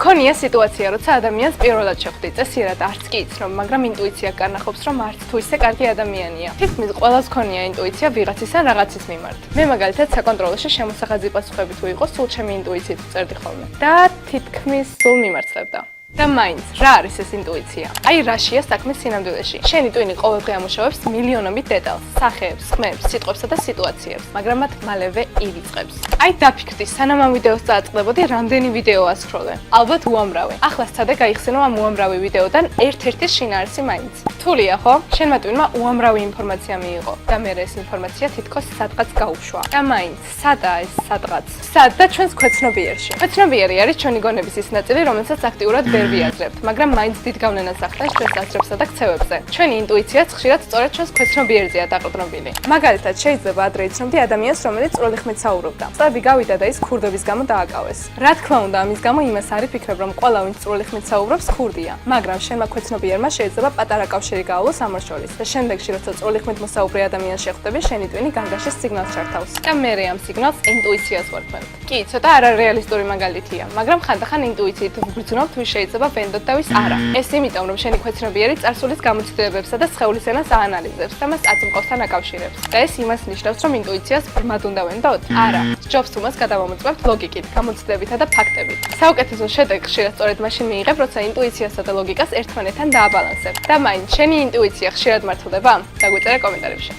მგონია სიტუაცია, როცა ადამიანს პირველად შეხვდი, წესიერად არც კი იცნობ, მაგრამ ინტუიცია განახობს, რომ არც თუ ისე კარგი ადამიანია. თითქმის ყველას ჰქონია ინტუიცია ვიღაცის ან რაღაცის მიმართ. მე მაგალითად საკონტროლოში შემოსახაძი პასუხები თუ იყო, სულ ჩემი ინტუიციით წერდი ხოლმე და თითქმის სულ მიმარცხებდა. და მაინც, რა არის ეს ინტუიცია? აი რაშია საქმე სინამდვილეში. შენი ტვინი ყოველდღე ამუშავებს მილიონობით დეტალს, სახეებს, ხმებს, სიტყვებსა და სიტუაციებს, მაგრამ მათ მალევე ივიწყებს. აი დაფიქრდი, სანამ ამ ვიდეოს წააწყდებოდი, რამდენი ვიდეო ასკროლე. ალბათ უამრავი. ახლა სცადე გაიხსენო ამ უამრავი ვიდეოდან ერთ-ერთის შინაარსი მაინც. რთულია, ხო? შენმა ტვინმა უამრავი ინფორმაცია მიიღო და მე ეს ინფორმაცია თითქოს სადღაც გაუშვა. და მაინც, სადაა ეს სადღაც? სად და ჩვენს ქვეცნობიერში. ქვეცნობიერი არის ჩვენი გონების ის ნაწილი, რომელსაც აქტიურად ვერ ვიაზრებთ, მაგრამ მაინც დიდ გავლენას ახდენს ჩვენს აზრებსა და ქცევებზე. ჩვენი ინტუიციაც ხშირად სწორედ ჩვენს ქვეცნობიერზეა დაყრდნობილი. მაგალითად, შეიძლება ადრე იცნობდი ადამიანს, რომელიც წვრილი ხმით საუბრობდა. წლები გავიდა და ის ქურდების გამო დააკავეს. რა თქმა უნდა, ამის გამო იმას არ იფიქრებ, რომ ყველა ვინც წვრილი ხმით საუბრობს, ქურდია, მაგრამ შენმა ქვეცნობიერმა შეიძლება პატარა კავშირი გაავლოს ამას შორის და შემდეგში, როცა წვრილი ხმით მოსაუბრე ადამიანს შეხვდები, შენი ტვინი განგაშის სიგნალს ჩართავს. და მე ამ სიგნალს ინტუიციას ვარქვენ. კი, ცოტა არარეალისტური მაგალითია, მაგრამ ხანდახან ინტუიციით ვგრძნობთ, ვის შეიძლება ვენდოთ და ვის არა. ეს იმიტომ, რომ შენი ქვეცნობიერი წარსულის გამოცდილებებსა და სხეულის ენას აანალიზებს და მას აწმყოსთან აკავშირებს. და ეს იმას ნიშნავს, რომ ინტუიციას ბრმად უნდა ვენდოთ? არა. სჯობს თუ მას გადავამოწმებთ ლოგიკით, გამოცდილებითა და ფაქტებით. საუკეთესო შედეგს ხშირად სწორედ მაშინ მიიღებ, როცა ინტუიციასა და ლოგიკას ერთმანეთთან დააბალანსებ. და მაინც შენი ინტუიცია ხშირად მართლდება? დაგვიწერე კომენტარებში.